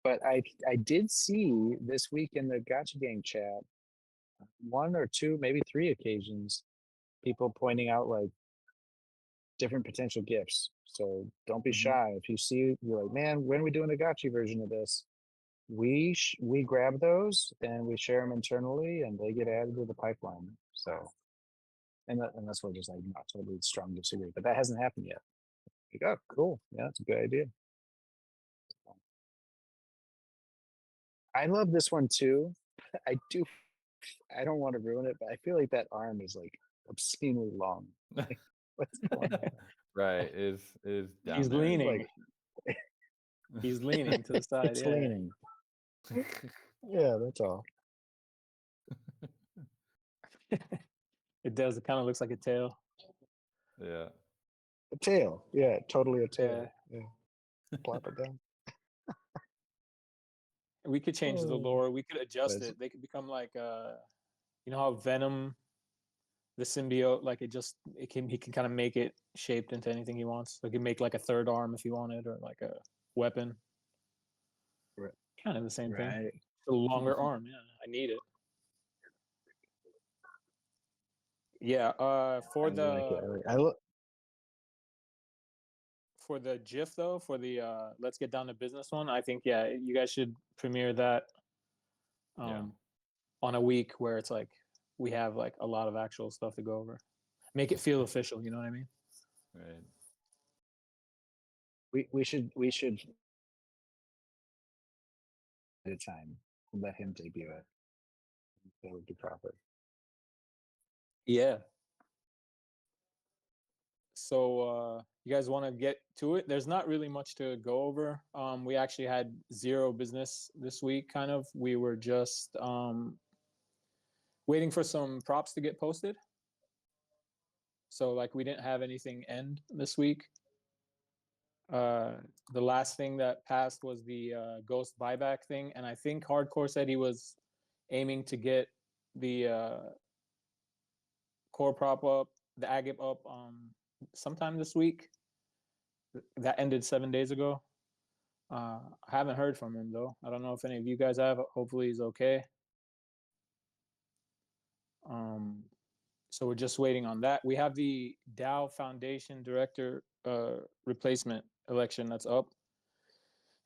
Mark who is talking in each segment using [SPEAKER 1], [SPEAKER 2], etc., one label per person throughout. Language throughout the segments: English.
[SPEAKER 1] But I did see this week in the Gotcha Gang chat one or two, maybe three occasions, people pointing out like different potential gifts. So don't be
[SPEAKER 2] Mhm.
[SPEAKER 1] shy. If you see, you're like, man, when are we doing a gotcha version of this? We grab those and we share them internally, and they get added to the pipeline. So, and that's what just like not totally strong disagree, but that hasn't happened yet. Like, oh, cool, yeah, that's a good idea. I love this one too. I do. I don't want to ruin it, but I feel like that arm is like obscenely long. Like, what's going on?
[SPEAKER 2] Right, is down
[SPEAKER 3] He's
[SPEAKER 2] there.
[SPEAKER 1] It's
[SPEAKER 3] leaning.
[SPEAKER 1] like
[SPEAKER 3] He's leaning to the side.
[SPEAKER 1] it's
[SPEAKER 3] Yeah.
[SPEAKER 1] leaning. Yeah, that's all.
[SPEAKER 3] It does. It kind of looks like a tail.
[SPEAKER 2] Yeah.
[SPEAKER 1] A tail. Yeah, totally a
[SPEAKER 3] Yeah.
[SPEAKER 1] tail. Yeah. Plop it down.
[SPEAKER 3] We could change the
[SPEAKER 1] Oh,
[SPEAKER 3] lore. We could adjust
[SPEAKER 1] but
[SPEAKER 3] it. They could become like you know how Venom, the symbiote, like he can kind of make it shaped into anything he wants. He can make like a third arm if he wanted, or like a weapon.
[SPEAKER 1] right.
[SPEAKER 3] Kind of the same thing.
[SPEAKER 1] Right.
[SPEAKER 3] A longer arm. Yeah, I need it. Yeah.
[SPEAKER 1] I like it.
[SPEAKER 3] For the GIF though, for the let's get down to business one, I think yeah, you guys should premiere that
[SPEAKER 2] Yeah.
[SPEAKER 3] on a week where it's like we have like a lot of actual stuff to go over. Make it feel official, you know what I mean?
[SPEAKER 2] Right.
[SPEAKER 1] We should at a time let him debut it. That would be proper.
[SPEAKER 3] Yeah. So you guys want to get to it? There's not really much to go over. We actually had zero business this week. Kind of, we were just waiting for some props to get posted. So like we didn't have anything end this week. The last thing that passed was the ghost buyback thing, and I think Hardcore said he was aiming to get the core prop up, the agip up sometime this week. That ended 7 days ago. I haven't heard from him though. I don't know if any of you guys have. Hopefully he's okay. Um, so we're just waiting on that. We have the DAO Foundation Director replacement election that's up.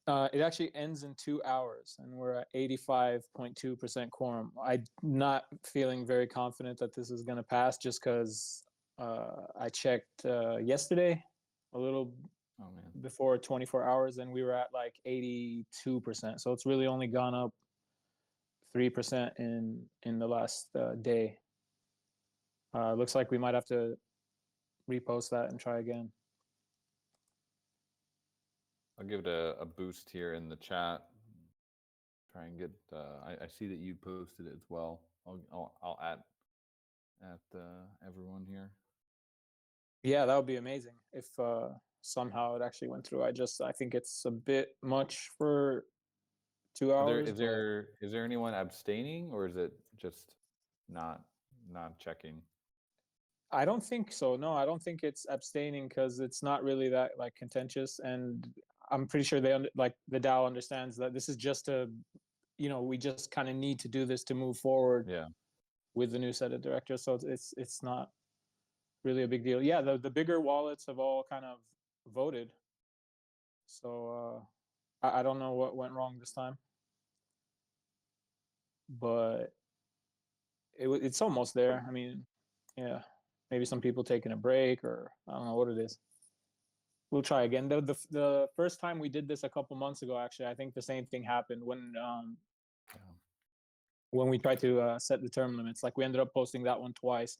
[SPEAKER 3] It actually ends in 2 hours, and we're at 85.2% quorum. I'm not feeling very confident that this is going to pass, just because I checked yesterday, a little
[SPEAKER 2] Oh man.
[SPEAKER 3] before 24 hours, and we were at like 82%. So it's really only gone up 3% in the last day. Looks like we might have to repost that and try again.
[SPEAKER 2] I'll give it a boost here in the chat. Try and get. I see that you posted it as well. I'll add at everyone here.
[SPEAKER 3] Yeah, that would be amazing if somehow it actually went through. I think it's a bit much for 2 hours.
[SPEAKER 2] Is there anyone abstaining, or is it just not checking?
[SPEAKER 3] I don't think so. No, I don't think it's abstaining because it's not really that like contentious, and I'm pretty sure like the DAO understands that this is just we just kind of need to do this to move forward.
[SPEAKER 2] Yeah.
[SPEAKER 3] With the new set of directors, so it's not really a big deal. Yeah, the bigger wallets have all kind of voted, so I don't know what went wrong this time, but it's almost there. I mean, yeah, maybe some people taking a break, or I don't know what it is. We'll try again. The first time we did this a couple months ago, actually, I think the same thing happened when we tried to set the term limits. Like we ended up posting that one twice.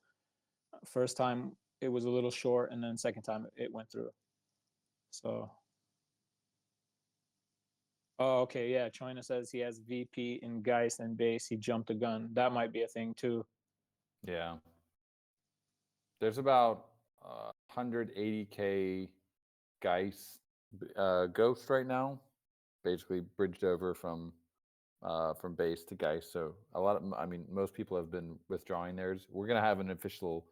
[SPEAKER 3] First time it was a little short, and then second time it went through. So, oh, okay, yeah. China says he has VP in Geist and base. He jumped a gun. That might be a thing too.
[SPEAKER 2] Yeah. There's about 180K Geist Ghost right now, basically bridged over from base to Geist. So most people have been withdrawing theirs. We're gonna have an official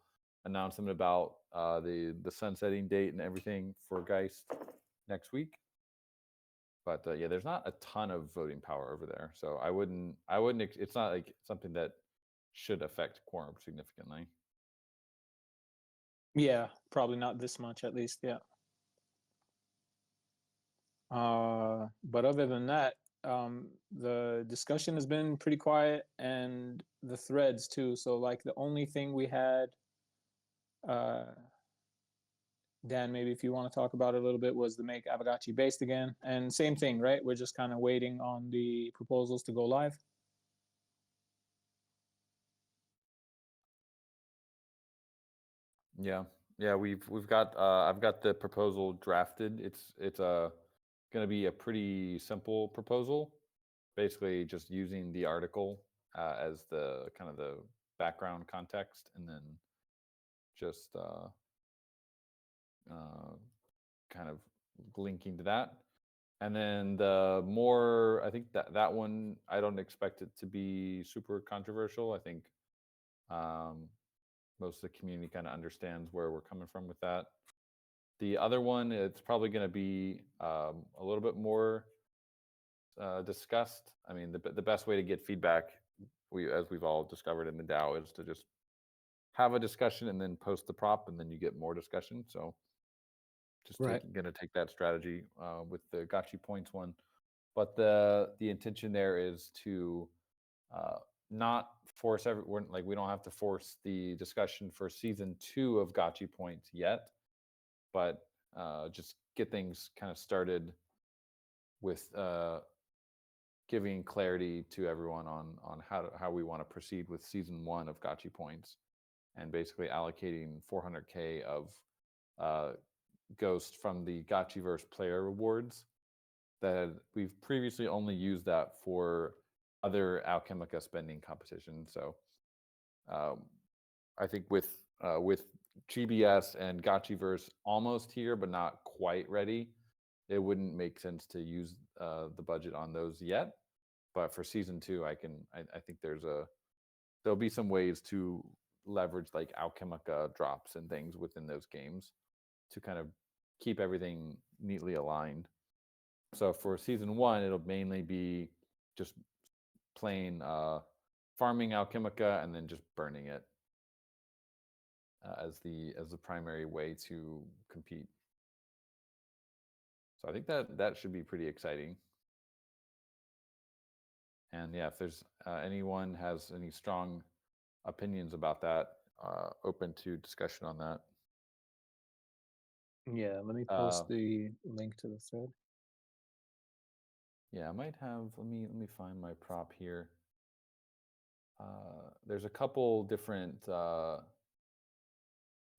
[SPEAKER 2] announcement about the sunsetting date and everything for Geist next week. But yeah, there's not a ton of voting power over there, so I wouldn't. It's not like something that should affect quorum significantly.
[SPEAKER 3] Yeah, probably not this much at least. Yeah. But other than that, the discussion has been pretty quiet, and the threads too. So like the only thing we had, uh, Dan, maybe if you want to talk about it a little bit, was the make Aavegotchi based again. And same thing, right? We're just kind of waiting on the proposals to go live.
[SPEAKER 2] Yeah, yeah, we've got I've got the proposal drafted. It's going to be a pretty simple proposal, basically just using the article as the kind of the background context, and then just kind of linking to that. And then the more, I think that one, I don't expect it to be super controversial. I think most of the community kind of understands where we're coming from with that. The other one, it's probably going to be a little bit more discussed. I mean, the best way to get feedback, as we've all discovered in the DAO, is to just have a discussion and then post the prop, and then you get more discussion. So just
[SPEAKER 3] Right.
[SPEAKER 2] going to take that strategy with the gotchi points one. But the intention there is to not force everyone, like we don't have to force the discussion for season 2 of gotchi points yet, but just get things kind of started with giving clarity to everyone on how we want to proceed with season 1 of gotchi points, and basically allocating 400K of Ghost from the Gotchiverse player rewards. That we've previously only used that for other Alchemica spending competitions. So I think with GBS and Gotchiverse almost here but not quite ready, it wouldn't make sense to use the budget on those yet. But for season 2, I think there'll be some ways to leverage like Alchemica drops and things within those games to kind of keep everything neatly aligned. So for season 1, it'll mainly be just plain farming Alchemica and then just burning it as the primary way to compete. So I think that should be pretty exciting. And yeah, if there's anyone has any strong opinions about that, open to discussion on that.
[SPEAKER 3] Yeah, let me post the link to the thread.
[SPEAKER 2] Yeah, I might have. Let me find my prop here. There's a couple different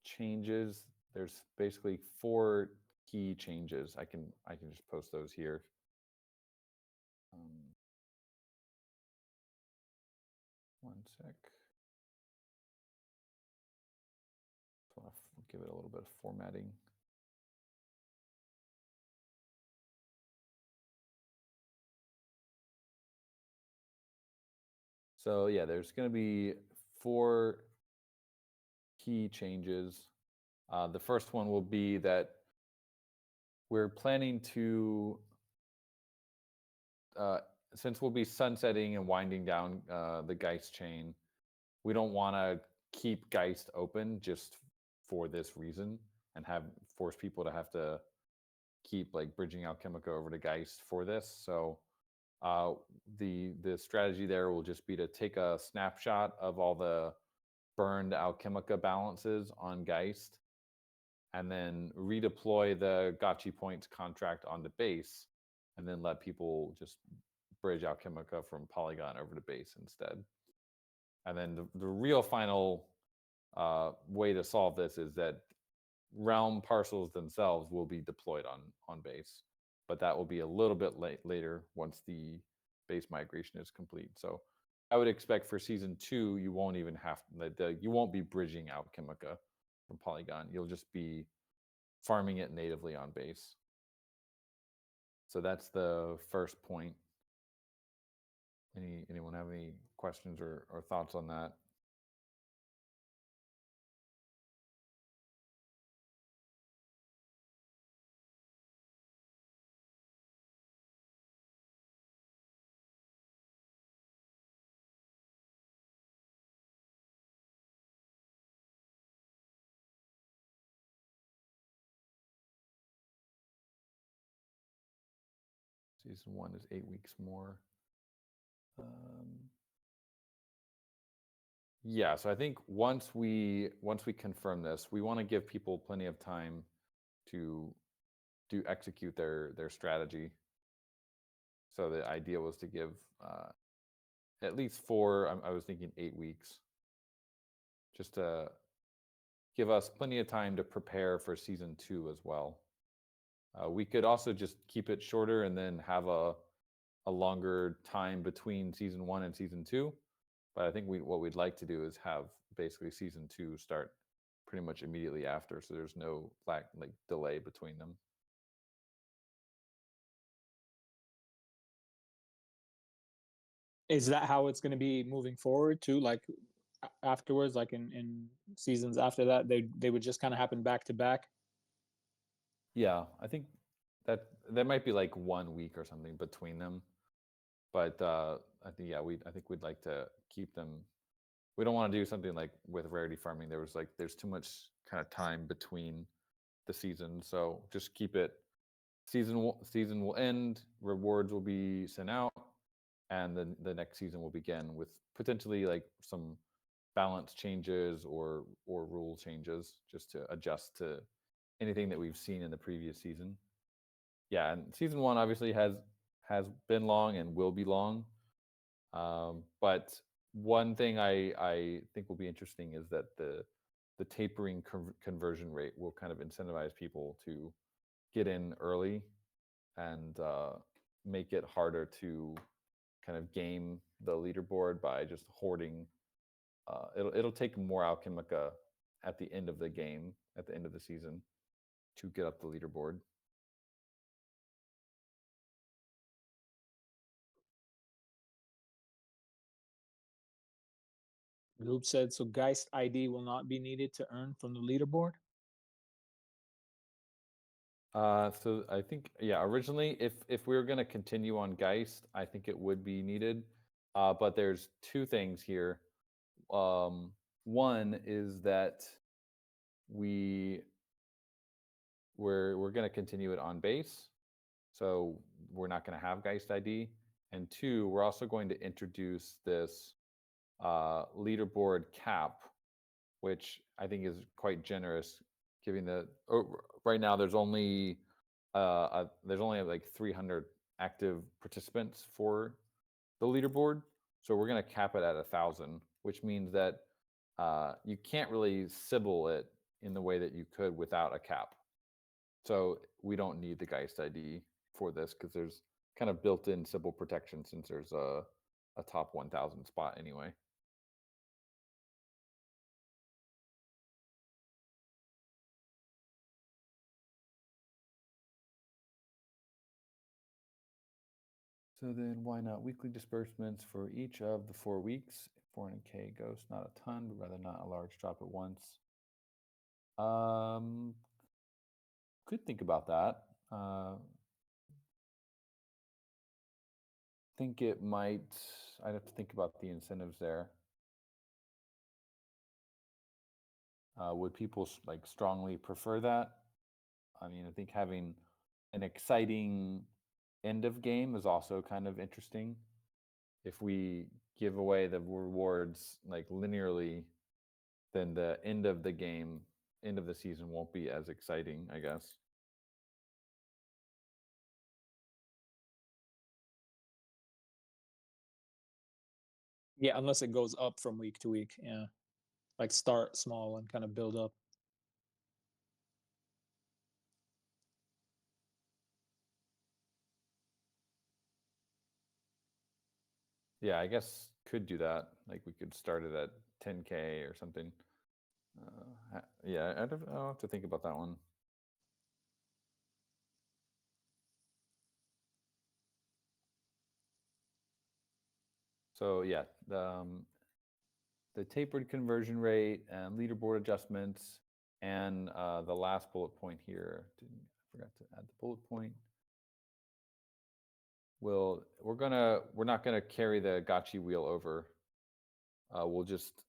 [SPEAKER 2] changes. There's basically 4 key changes. I can just post those here. One sec. Just want to give it a little bit of formatting. So yeah, there's going to be 4 key changes. The first one will be that we're planning to, since we'll be sunsetting and winding down the Geist chain, we don't want to keep Geist open just for this reason and force people to have to keep like bridging Alchemica over to Geist for this. So the strategy there will just be to take a snapshot of all the burned Alchemica balances on Geist, and then redeploy the gotchi points contract onto base, and then let people just bridge Alchemica from Polygon over to base instead. And then the real final way to solve this is that realm parcels themselves will be deployed on base, but that will be a little bit later once the base migration is complete. So I would expect for season 2, you won't even have you won't be bridging Alchemica from Polygon. You'll just be farming it natively on base. So that's the first point. Anyone have any questions or thoughts on that? Season 1 is 8 weeks more. Yeah, so I think once we confirm this, we want to give people plenty of time to execute their strategy. So the idea was to give at least 4. I was thinking 8 weeks, just to give us plenty of time to prepare for season 2 as well. We could also just keep it shorter and then have a longer time between season 1 and season 2. But I think what we'd like to do is have basically season 2 start pretty much immediately after, so there's no like delay between them.
[SPEAKER 3] Is that how it's going to be moving forward too? Like afterwards, like in seasons after that, they would just kind of happen back to back?
[SPEAKER 2] Yeah, I think that might be like 1 week or something between them. But I think we'd like to keep them. We don't want to do something like with rarity farming. There's too much kind of time between the seasons, so just keep it. Season will end. Rewards will be sent out, and then the next season will begin with potentially like some balance changes or rule changes, just to adjust to anything that we've seen in the previous season. Yeah, and season 1 obviously has been long and will be long. But one thing I think will be interesting is that the tapering conversion rate will kind of incentivize people to get in early and make it harder to kind of game the leaderboard by just hoarding. It'll take more Alchemica at the end of the game, at the end of the season, to get up the leaderboard.
[SPEAKER 3] Group said so. Geist ID will not be needed to earn from the leaderboard.
[SPEAKER 2] So I think, yeah, originally, if we were going to continue on Geist, I think it would be needed. But there's 2 things here. One is that we're going to continue it on base, so we're not going to have Geist ID. And 2, we're also going to introduce this leaderboard cap, which I think is quite generous, giving right now there's only like 300 active participants for the leaderboard, so we're going to cap it at 1,000, which means that you can't really Sybil it in the way that you could without a cap. So we don't need the Geist ID for this because there's kind of built-in Sybil protection since there's a top 1,000 spot anyway. So then why not weekly disbursements for each of the 4 weeks? 400K ghost, not a ton, but rather not a large drop at once. Could think about that. Think it might, I'd have to think about the incentives there. Would people like strongly prefer that? I mean, I think having an exciting end of game is also kind of interesting. If we give away the rewards like linearly, then the end of the game, end of the season won't be as exciting, I guess.
[SPEAKER 3] Yeah, unless it goes up from week to week. Yeah, like start small and kind of build up.
[SPEAKER 2] Yeah, I guess could do that. Like we could start it at 10K or something. Yeah, I'll have to think about that one. So yeah, the tapered conversion rate and leaderboard adjustments, and the last bullet point here. I forgot to add the bullet point. We're not gonna carry the gotchi wheel over. We'll just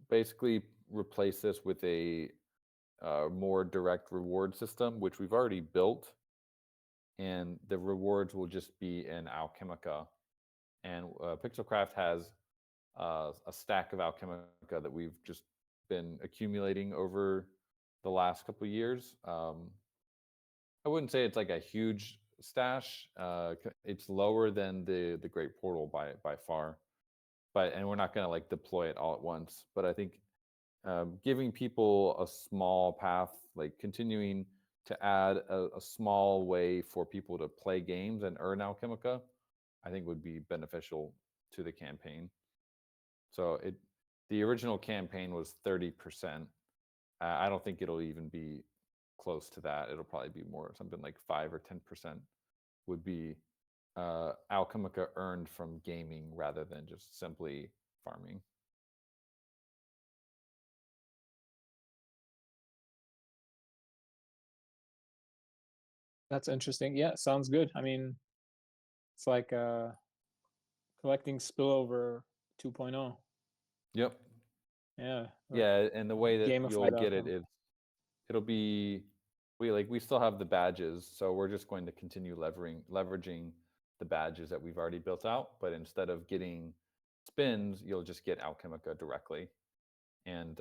[SPEAKER 2] basically replace this with a more direct reward system, which we've already built. and the rewards will just be in Alchemica. And Pixelcraft has a stack of Alchemica that we've just been accumulating over the last couple of years. I wouldn't say it's like a huge stash. It's lower than the Great Portal by far, and we're not going to like deploy it all at once. But I think giving people a small path, like continuing to add a small way for people to play games and earn Alchemica, I think would be beneficial to the campaign. So the original campaign was 30%. I don't think it'll even be close to that. It'll probably be more something like 5 or 10% would be Alchemica earned from gaming rather than just simply farming.
[SPEAKER 3] That's interesting. Yeah, sounds good. I mean, it's like collecting spillover 2.0.
[SPEAKER 2] Yep.
[SPEAKER 3] Yeah.
[SPEAKER 2] Yeah, and the way that you'll
[SPEAKER 3] Gamified
[SPEAKER 2] get it
[SPEAKER 3] outcome.
[SPEAKER 2] is it'll be we still have the badges, so we're just going to continue leveraging the badges that we've already built out, but instead of getting spins, you'll just get Alchemica directly. And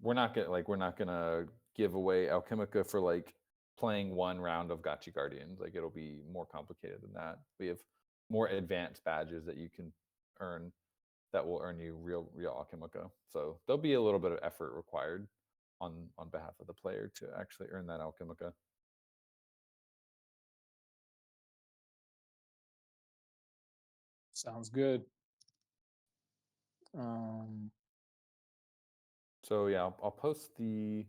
[SPEAKER 2] we're not gonna give away Alchemica for like playing one round of Gotchi Guardians. Like it'll be more complicated than that. We have more advanced badges that you can earn that will earn you real Alchemica. So there'll be a little bit of effort required on behalf of the player to actually earn that Alchemica.
[SPEAKER 3] Sounds good.
[SPEAKER 2] So yeah, I'll post the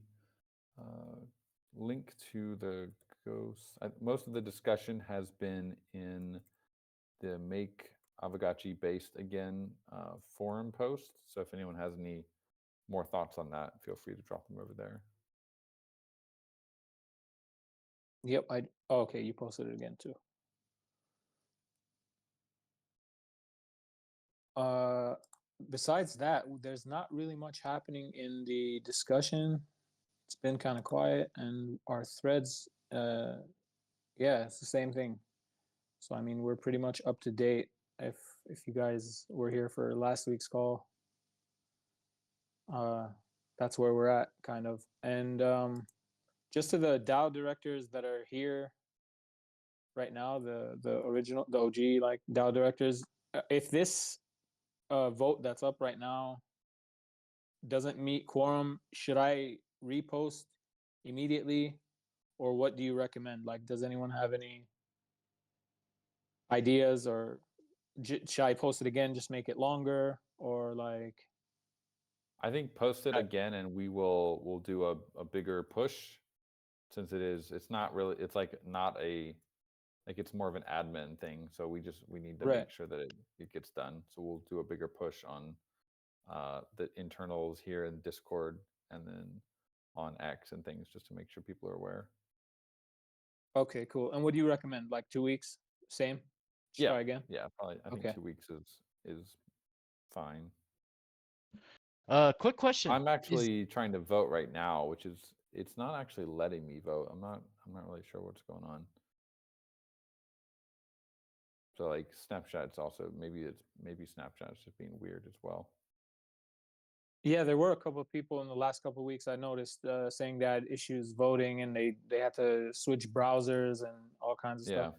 [SPEAKER 2] link to the ghost. Most of the discussion has been in the Make Aavegotchi Based Again forum post. So if anyone has any more thoughts on that, feel free to drop them over there.
[SPEAKER 3] Yep. Okay, you posted it again too. Besides that, there's not really much happening in the discussion. It's been kind of quiet, and our threads, yeah, it's the same thing. So I mean, we're pretty much up to date. If you guys were here for last week's call, that's where we're at, kind of. And just to the DAO directors that are here right now, the original, the OG like DAO directors, if this vote that's up right now doesn't meet quorum, should I repost immediately, or what do you recommend? Like, does anyone have any ideas, or should I post it again, just make it longer, or like?
[SPEAKER 2] I think post it again, and we'll do a bigger push, since it's not really, it's like not a, like it's more of an admin thing. So we need to
[SPEAKER 3] Right.
[SPEAKER 2] make sure that it gets done. So we'll do a bigger push on the internals here in Discord, and then on X and things, just to make sure people are aware.
[SPEAKER 3] Okay, cool. And what do you recommend? Like 2 weeks? Same? Just try again?
[SPEAKER 2] Yeah, probably. I think
[SPEAKER 3] Okay.
[SPEAKER 2] 2 weeks is fine.
[SPEAKER 4] Quick question.
[SPEAKER 2] I'm actually trying to vote right now, which is, it's not actually letting me vote. I'm not really sure what's going on. So like Snapchat's also, maybe Snapchat's just being weird as well.
[SPEAKER 3] Yeah, there were a couple of people in the last couple of weeks I noticed saying they had issues voting, and they had to switch browsers and all kinds of stuff.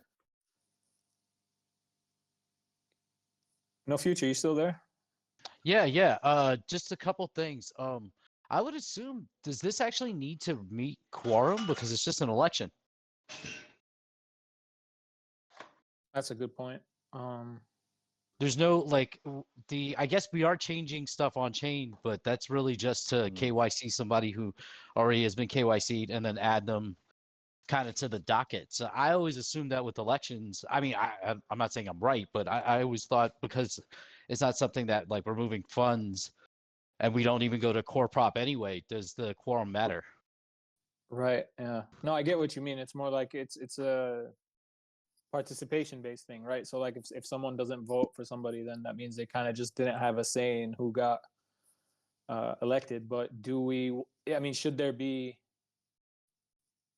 [SPEAKER 3] No Future, you still there?
[SPEAKER 4] Yeah. Just a couple things. I would assume, does this actually need to meet quorum because it's just an election?
[SPEAKER 3] That's a good point.
[SPEAKER 4] There's no like I guess we are changing stuff on chain, but that's really just to KYC somebody who already has been KYC'd and then add them kind of to the docket. So I always assumed that with elections. I mean, I'm not saying I'm right, but I always thought, because it's not something that like we're moving funds and we don't even go to core prop anyway, does the quorum matter?
[SPEAKER 3] Right. Yeah. No, I get what you mean. It's more like it's a participation based thing, right? So like if someone doesn't vote for somebody, then that means they kind of just didn't have a say in who got elected. But I mean, should there be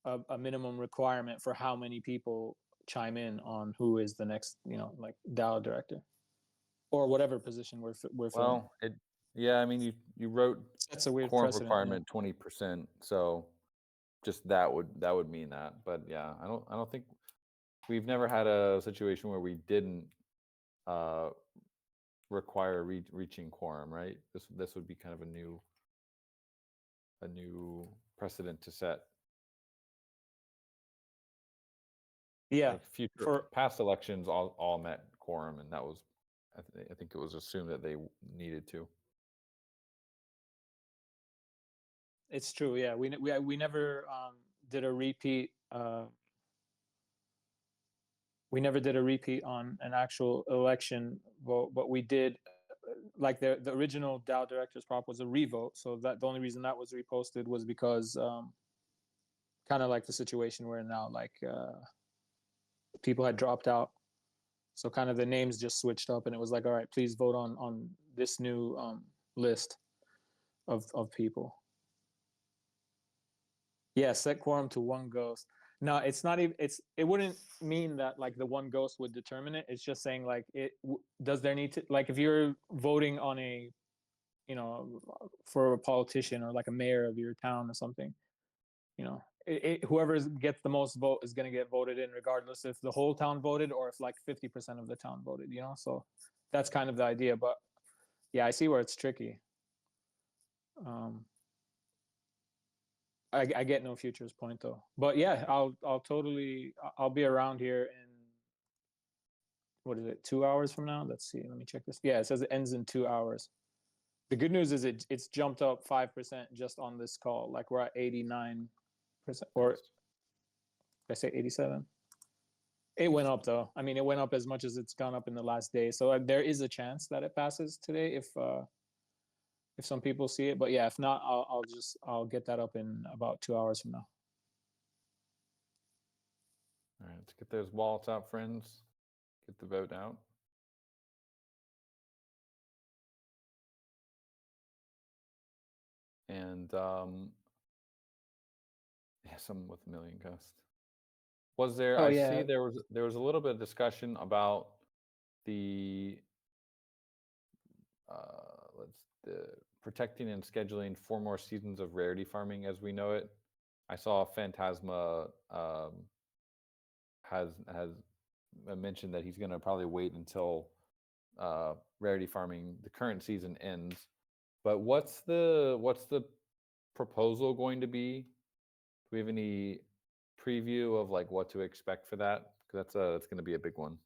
[SPEAKER 3] a minimum requirement for how many people chime in on who is the next, like DAO director or whatever position we're filling.
[SPEAKER 2] Well, yeah, I mean, you wrote
[SPEAKER 3] That's a weird
[SPEAKER 2] quorum
[SPEAKER 3] precedent.
[SPEAKER 2] requirement 20%, so just that would mean that. But yeah, I don't think we've never had a situation where we didn't require reaching quorum, right? This would be kind of a new precedent to set.
[SPEAKER 3] Yeah,
[SPEAKER 2] Like future past elections all met quorum, and that was I think it was assumed that they needed to.
[SPEAKER 3] it's true. Yeah, we never did a repeat. We never did a repeat on an actual election vote, but we did, like the original DAO director's prop was a revote. So that the only reason that was reposted was because kind of like the situation we're in now, like people had dropped out. So kind of the names just switched up, and it was like, all right, please vote on this new list of people. Yeah, set quorum to one ghost. No, it's not even. It wouldn't mean that like the one ghost would determine it. It's just saying like does there need to, like if you're voting on a, for a politician or like a mayor of your town or something, whoever gets the most vote is going to get voted in, regardless if the whole town voted or if like 50% of the town voted. So that's kind of the idea. But yeah, I see where it's tricky. I get no futures point though, but yeah, I'll be around here in, what is it, 2 hours from now? Let's see, let me check this. Yeah, it says it ends in 2 hours. The good news is it's jumped up 5% just on this call. Like we're at 89%, or did I say 87? It went up though. I mean, it went up as much as it's gone up in the last day. So there is a chance that it passes today if some people see it. But yeah, if not, I'll get that up in about 2 hours from now.
[SPEAKER 2] All right, let's get those wallets out, friends. Get the vote out. And yeah, someone with a million ghosts. Was there?
[SPEAKER 3] Oh,
[SPEAKER 2] I
[SPEAKER 3] yeah.
[SPEAKER 2] see there was a little bit of discussion about the protecting and scheduling 4 more seasons of rarity farming as we know it. I saw Phantasma has mentioned that he's going to probably wait until rarity farming, the current season, ends. But what's the proposal going to be? Do we have any preview of like what to expect for that? Because that's going to be a big one.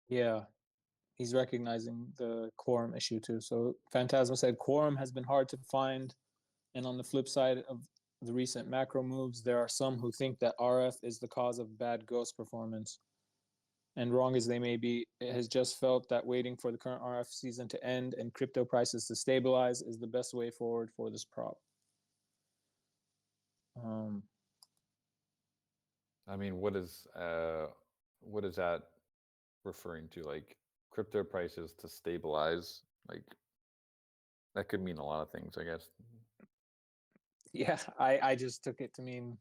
[SPEAKER 3] Yeah, he's recognizing the quorum issue too. So Phantasma said quorum has been hard to find, and on the flip side of the recent macro moves, there are some who think that RF is the cause of bad ghost performance. And wrong as they may be, it has just felt that waiting for the current RF season to end and crypto prices to stabilize is the best way forward for this prop.
[SPEAKER 2] I mean, what is that referring to? Like crypto prices to stabilize? Like that could mean a lot of things, I guess.
[SPEAKER 3] Yeah, I just took it to mean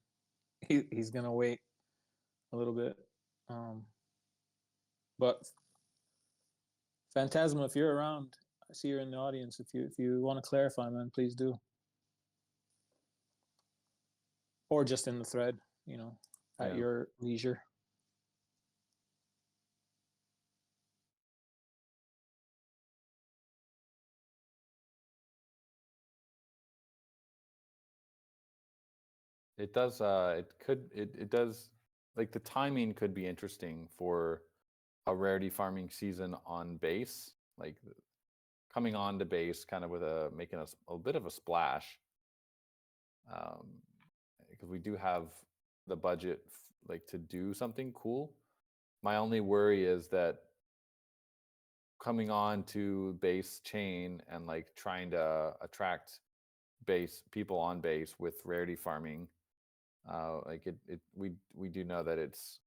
[SPEAKER 3] he's gonna wait a little bit. But Phantasma, if you're around, I see you're in the audience. If you want to clarify, man, please do. Or just in the thread, at your leisure.
[SPEAKER 2] It does. It does. Like the timing could be interesting for a rarity farming season on base, like coming on to base, kind of with making a bit of a splash. Because we do have the budget, like to do something cool. My only worry is that coming on to base chain and like trying to attract base people on base with rarity farming, like we do know that it's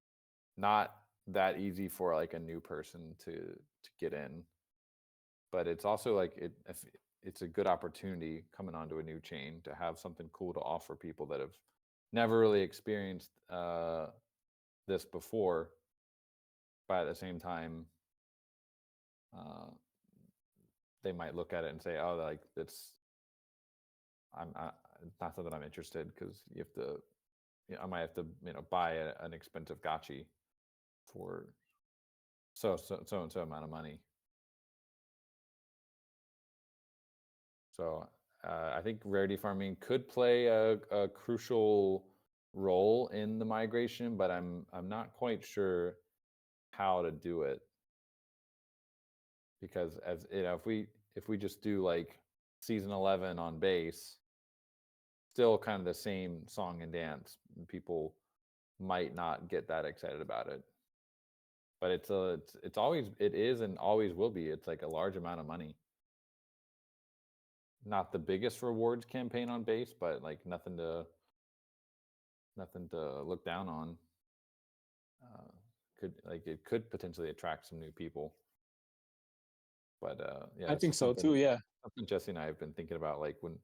[SPEAKER 2] not that easy for like a new person to get in. But it's also like it's a good opportunity coming onto a new chain to have something cool to offer people that have never really experienced this before. But at the same time, they might look at it and say, "Oh, like it's not something I'm interested," because you have to. I might have to, buy an expensive gotchi for so and so amount of money. So I think rarity farming could play a crucial role in the migration, but I'm not quite sure how to do it, because as if we just do like season 11 on base, still kind of the same song and dance, people might not get that excited about it. But it's always, it is and always will be, it's like a large amount of money. Not the biggest rewards campaign on base, but like nothing to look down on. It could potentially attract some new people. But yeah,
[SPEAKER 3] I think so too. Yeah.
[SPEAKER 2] Something Jesse and I have been thinking about, like when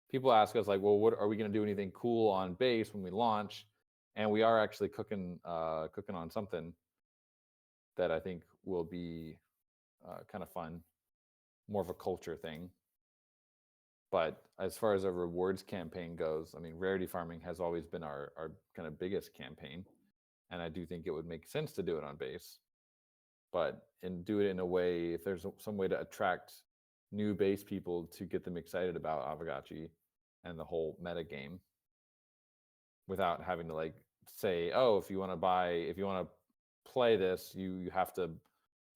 [SPEAKER 2] people ask us like, well, what are we going to do anything cool on base when we launch? And we are actually cooking on something that I think will be kind of fun, more of a culture thing. But as far as a rewards campaign goes, I mean, rarity farming has always been our kind of biggest campaign. And I do think it would make sense to do it on base, but do it in a way, if there's some way to attract new base people to get them excited about Aavegotchi and the whole meta game, without having to like say, oh, if you want to play this, you have to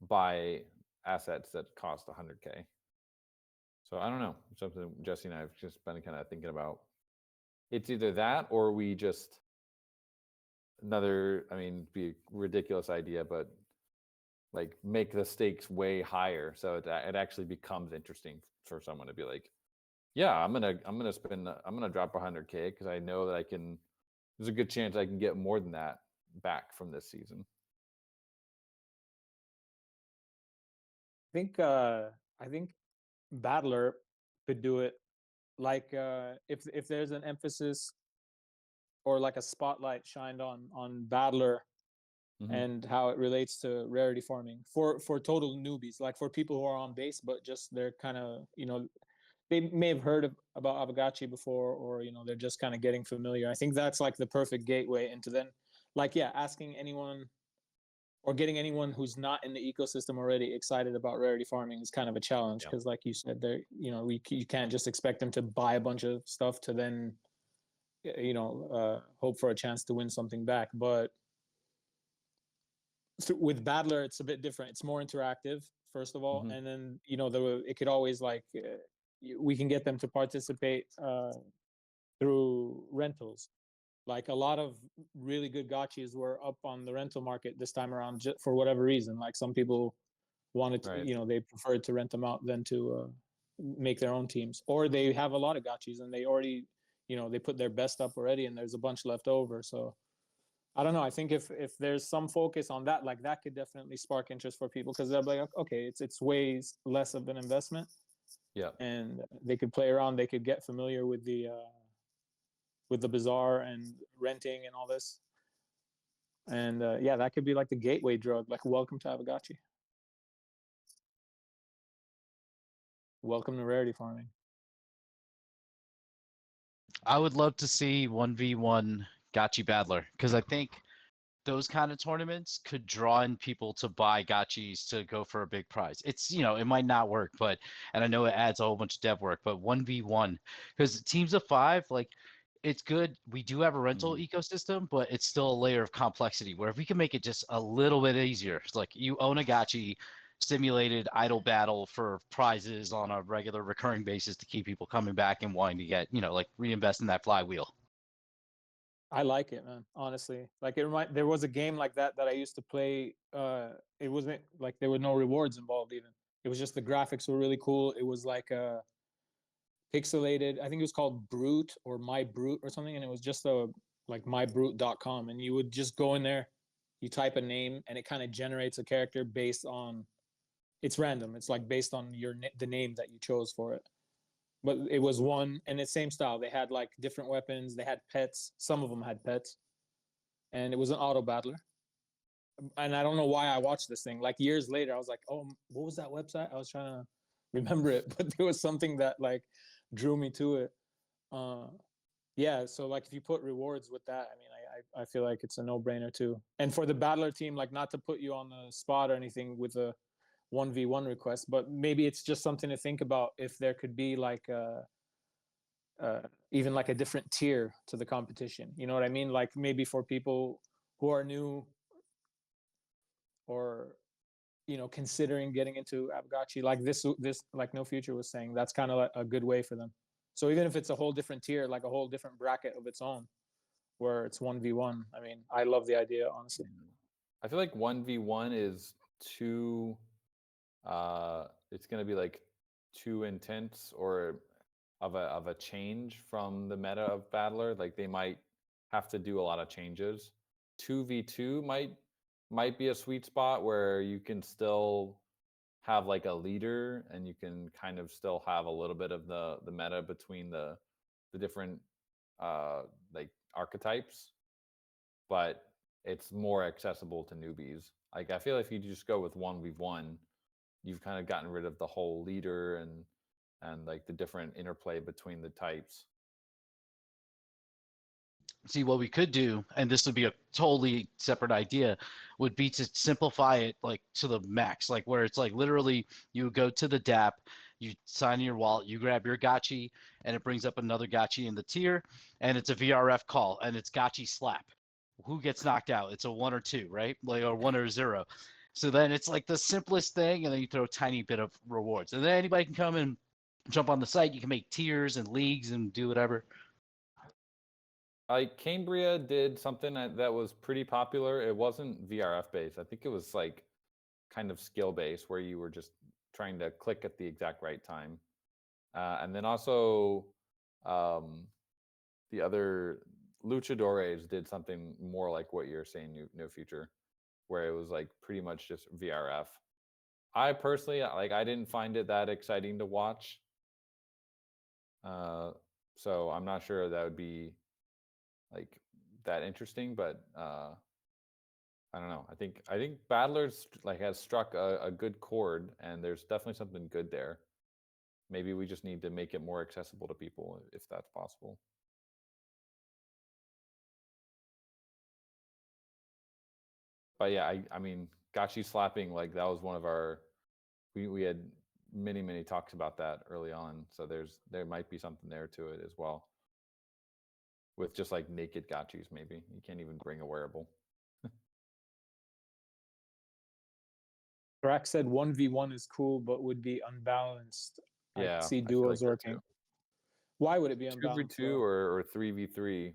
[SPEAKER 2] buy assets that cost 100K. So I don't know, something Jesse and I have just been kind of thinking about. It's either that or we just be a ridiculous idea, but like make the stakes way higher so it actually becomes interesting for someone to be like, yeah, I'm gonna drop 100K because I know that there's a good chance I can get more than that back from this season.
[SPEAKER 3] I think Battler could do it, like if there's an emphasis or like a spotlight shined on Battler and how it relates to rarity farming for total newbies, like for people who are on base but just they're kind of, they may have heard about Aavegotchi before, or they're just kind of getting familiar. I think that's like the perfect gateway into then, like, yeah, asking anyone or getting anyone who's not in the ecosystem already excited about rarity farming is kind of a challenge, because like you said, there, you can't just expect them to buy a bunch of stuff to then hope for a chance to win something back. But with Battler, it's a bit different. It's more interactive, first of all, and then it could always like we can get them to participate through rentals. Like a lot of really good gotchis were up on the rental market this time around, just for whatever reason. Like some people wanted to, they preferred to rent them out than to make their own teams, or they have a lot of gotchis and they already, they put their best up already and there's a bunch left over. So I don't know. I think if there's some focus on that, like that could definitely spark interest for people, because they'll be like, okay, it's way less of an investment.
[SPEAKER 2] Yeah.
[SPEAKER 3] And they could play around. They could get familiar with the bazaar and renting and all this. And yeah, that could be like the gateway drug, like welcome to Aavegotchi. Welcome to rarity farming.
[SPEAKER 4] I would love to see 1v1 Gotchi Battler, because I think those kind of tournaments could draw in people to buy gotchis to go for a big prize. It's, it might not work, and I know it adds a whole bunch of dev work, but 1v1, because teams of 5, like, it's good. We do have a rental ecosystem, but it's still a layer of complexity where if we can make it just a little bit easier, it's like you own a gotchi, simulated idle battle for prizes on a regular recurring basis to keep people coming back and wanting to get, like reinvest in that flywheel.
[SPEAKER 3] I like it, man. Honestly, like there was a game like that I used to play. It wasn't like there were no rewards involved even. It was just the graphics were really cool. It was like pixelated. I think it was called Brute or My Brute or something, and it was just like mybrute.com, and you would just go in there, you type a name and it kind of generates a character based on, it's random. It's like based on the name that you chose for it. But it was one, and it's same style. They had like different weapons. They had pets. Some of them had pets, and it was an auto battler. And I don't know why I watched this thing. Like years later, I was like, "Oh, what was that website?" I was trying to remember it, but there was something that like drew me to it. Uh, yeah, so like if you put rewards with that, I mean, I feel like it's a no-brainer too. And for the battler team, like not to put you on the spot or anything with a 1v1 request, but maybe it's just something to think about if there could be like even like a different tier to the competition. You know what I mean? Like maybe for people who are new or considering getting into Aavegotchi, like this like No Future was saying, that's kind of like a good way for them. So even if it's a whole different tier, like a whole different bracket of its own, where it's 1v1, I mean, I love the idea, honestly.
[SPEAKER 2] I feel like 1v1 is too it's going to be like too intense or of a change from the meta of battler. Like they might have to do a lot of changes. 2v2 might be a sweet spot where you can still have like a leader and you can kind of still have a little bit of the meta between the different like archetypes, but it's more accessible to newbies. Like I feel if you just go with 1v1, you've kind of gotten rid of the whole leader and like the different interplay between the types.
[SPEAKER 4] See, what we could do, and this would be a totally separate idea, would be to simplify it like to the max, like where it's like literally you go to the DApp, you sign in your wallet, you grab your gotchi, and it brings up another gotchi in the tier, and it's a VRF call, and it's gotchi slap. Who gets knocked out? It's a 1 or 2, right? Like, or 1 or 0. So then it's like the simplest thing, and then you throw a tiny bit of rewards, and then anybody can come and jump on the site. You can make tiers and leagues and do whatever.
[SPEAKER 2] Like Cambria did something that was pretty popular. It wasn't VRF based. I think it was like kind of skill based where you were just trying to click at the exact right time. And then also the other luchadores did something more like what you're saying, No Future, where it was like pretty much just VRF. I personally, like, I didn't find it that exciting to watch. So I'm not sure that would be like that interesting, but I don't know. I think Battlers like has struck a good chord, and there's definitely something good there. Maybe we just need to make it more accessible to people if that's possible. But yeah, I mean, Gachi slapping, like that was one of our we had many talks about that early on. So there might be something there to it as well. With just like naked gachis, maybe. You can't even bring a wearable.
[SPEAKER 3] Brack said 1v1 is cool, but would be unbalanced. I
[SPEAKER 2] Yeah,
[SPEAKER 3] could see
[SPEAKER 2] I feel like
[SPEAKER 3] duos
[SPEAKER 2] that
[SPEAKER 3] working.
[SPEAKER 2] too.
[SPEAKER 3] Why would it be unbalanced?
[SPEAKER 2] 2v2 or 3v3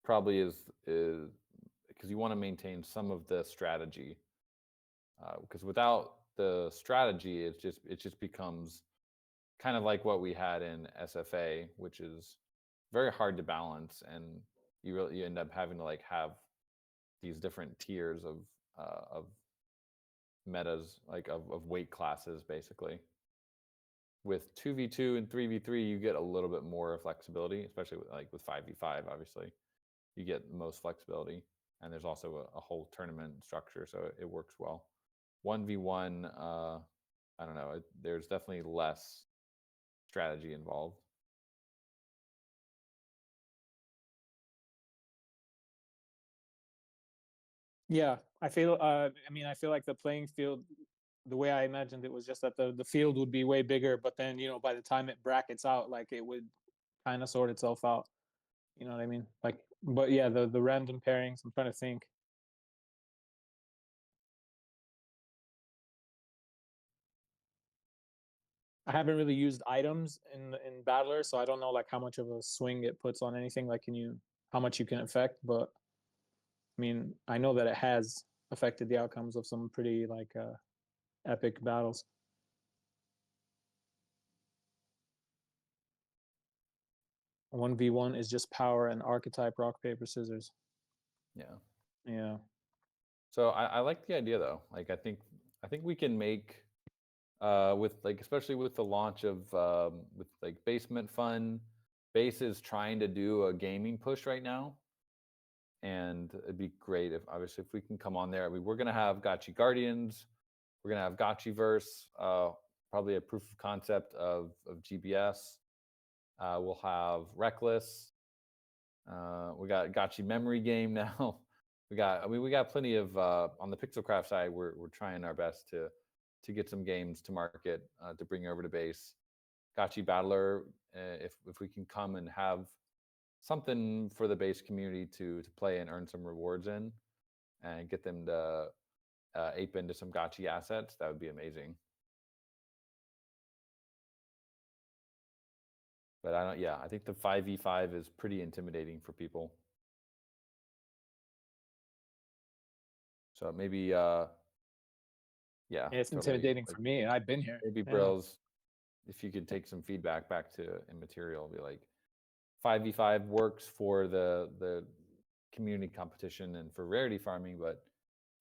[SPEAKER 2] probably is because you want to maintain some of the strategy. Because without the strategy, it just becomes kind of like what we had in SFA, which is very hard to balance, and you end up having to like have these different tiers of metas, like of weight classes, basically. With 2v2 and 3v3, you get a little bit more flexibility, especially with 5v5, obviously. You get the most flexibility, and there's also a whole tournament structure, so it works well. 1v1, I don't know, there's definitely less strategy involved.
[SPEAKER 3] Yeah, I feel. I mean, I feel like the playing field, the way I imagined it was just that the field would be way bigger, but then by the time it brackets out, like it would kind of sort itself out. You know what I mean? Like, but yeah, the random pairings. I'm trying to think. I haven't really used items in Battler, so I don't know like how much of a swing it puts on anything. Like, how much you can affect? But I mean, I know that it has affected the outcomes of some pretty like epic battles. One v one is just power and archetype rock paper scissors.
[SPEAKER 2] Yeah.
[SPEAKER 3] Yeah.
[SPEAKER 2] So I like the idea though. Like I think we can make with like especially with the launch of with like Basement Fun. Base is trying to do a gaming push right now, and it'd be great if obviously if we can come on there. I mean, we're gonna have Gotchi Guardians, we're gonna have Gotchi Verse, probably a proof of concept of GBS. We'll have Reckless. We got Gotchi Memory Game now. We got plenty of on the Pixelcraft side. We're trying our best to get some games to market to bring over to base. Gotchi Battler, if we can come and have something for the base community to play and earn some rewards in, and get them to ape into some Gotchi assets, that would be amazing. But I don't. Yeah, I think the 5v5 is pretty intimidating for people. So maybe, yeah,
[SPEAKER 3] It's
[SPEAKER 2] totally.
[SPEAKER 3] intimidating
[SPEAKER 2] Like
[SPEAKER 3] for me. I've been here.
[SPEAKER 2] maybe
[SPEAKER 3] Yeah.
[SPEAKER 2] Brills, if you could take some feedback back to Immaterial, be like, 5v5 works for the community competition and for rarity farming, but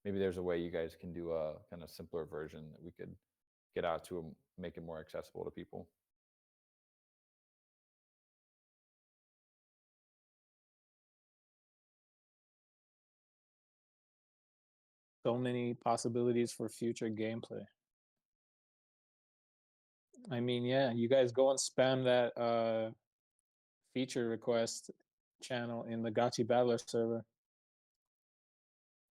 [SPEAKER 2] maybe there's a way you guys can do a kind of simpler version that we could get out to make it more accessible to people.
[SPEAKER 3] So many possibilities for future gameplay. I mean, yeah, you guys go and spam that feature request channel in the Gotchi Battler server.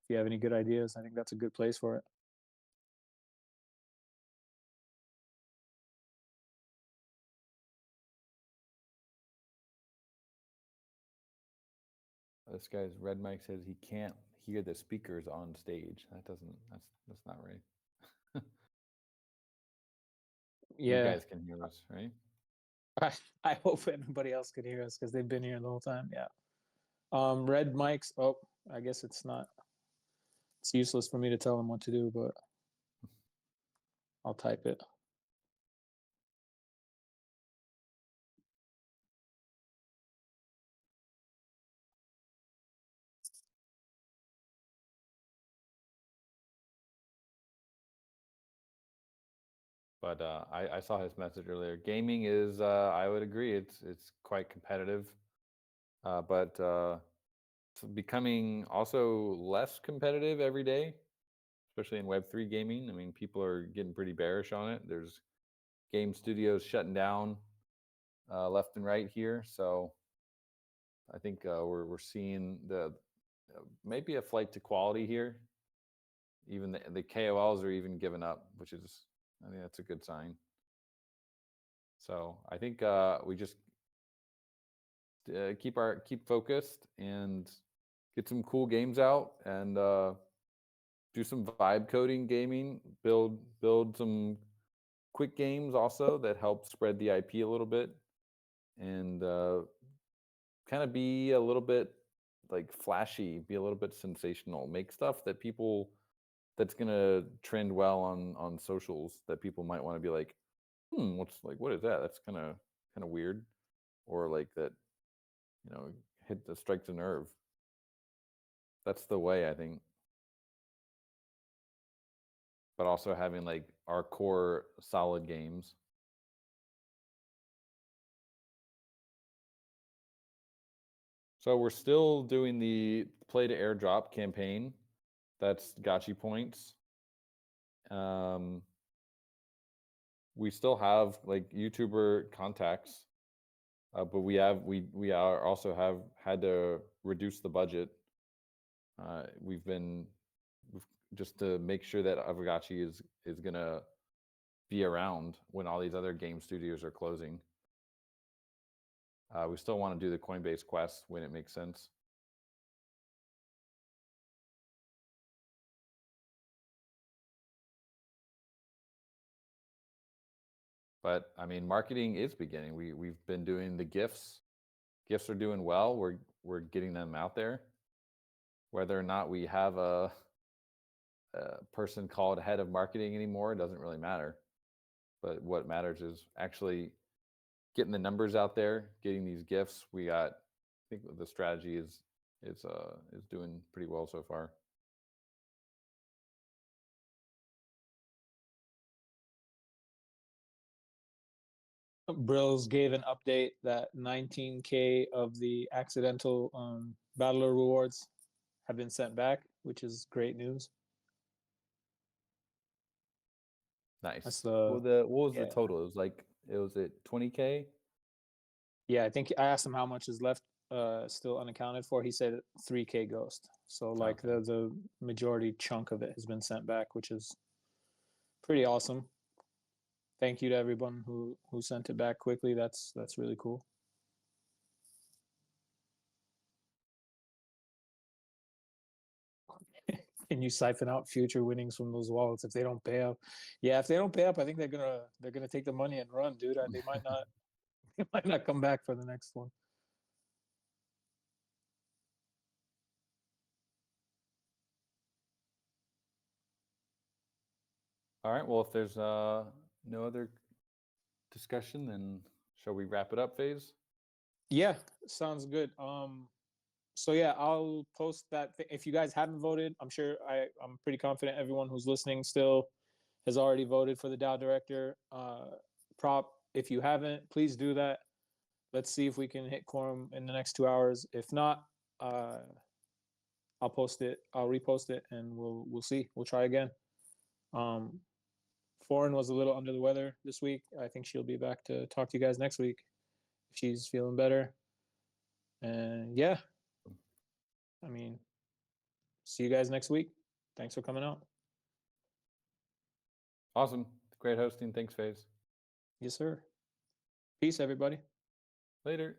[SPEAKER 3] If you have any good ideas, I think that's a good place for it.
[SPEAKER 2] This guy's red mic says he can't hear the speakers on stage. That's not right. You
[SPEAKER 3] Yeah,
[SPEAKER 2] guys can hear us, right?
[SPEAKER 3] I hope everybody else could hear us because they've been here the whole time. Yeah. Red mics. Oh, I guess it's not. It's useless for me to tell them what to do, but I'll type it.
[SPEAKER 2] But I saw his message earlier. Gaming is, I would agree, it's quite competitive, but it's becoming also less competitive every day, especially in Web3 gaming. I mean, people are getting pretty bearish on it. There's game studios shutting down left and right here, so I think we're seeing the maybe a flight to quality here. Even the KOLs are even giving up, which is, I think that's a good sign. So I think we just keep focused and get some cool games out, and do some vibe coding gaming. Build some quick games also that help spread the IP a little bit, and kind of be a little bit like flashy, be a little bit sensational. Make stuff that people that's gonna trend well on socials, that people might want to be like, what is that? That's kind of weird, or like that, strikes a nerve. That's the way, I think. But also having like our core solid games. So we're still doing the play to airdrop campaign. That's Gotchi points. We still have like YouTuber contacts, but we are also have had to reduce the budget. We've just to make sure that Aavegotchi is gonna be around when all these other game studios are closing. We still want to do the Coinbase quest when it makes sense. But I mean, marketing is beginning. We've been doing the gifts. Gifts are doing well. We're getting them out there. Whether or not we have a person called head of marketing anymore doesn't really matter. But what matters is actually getting the numbers out there, getting these gifts. I think the strategy is doing pretty well so far.
[SPEAKER 3] Brills gave an update that 19K of the accidental battler rewards have been sent back, which is great news.
[SPEAKER 2] Nice.
[SPEAKER 3] That's
[SPEAKER 2] Well,
[SPEAKER 3] the
[SPEAKER 2] what was
[SPEAKER 3] yeah.
[SPEAKER 2] the total? It was like it was at 20K.
[SPEAKER 3] Yeah, I think I asked him how much is left still unaccounted for. He said 3K ghost. So like
[SPEAKER 2] Okay.
[SPEAKER 3] the majority chunk of it has been sent back, which is pretty awesome. Thank you to everyone who sent it back quickly. That's really cool. Can you siphon out future winnings from those wallets if they don't pay up? Yeah, if they don't pay up, I think they're gonna take the money and run, dude. They might not they might not come back for the next one.
[SPEAKER 2] All right. Well, if there's no other discussion, then shall we wrap it up, Phase?
[SPEAKER 3] Yeah, sounds good. So yeah, I'll post that. If you guys haven't voted, I'm sure I'm pretty confident everyone who's listening still has already voted for the DAO director. Prop, if you haven't, please do that. Let's see if we can hit quorum in the next 2 hours. If not, I'll post it. I'll repost it, and we'll see. We'll try again. Foreign was a little under the weather this week. I think she'll be back to talk to you guys next week if she's feeling better. And yeah, I mean, see you guys next week. Thanks for coming out.
[SPEAKER 2] Awesome. Great hosting. Thanks, Phase.
[SPEAKER 3] Yes, sir. Peace, everybody.
[SPEAKER 2] Later.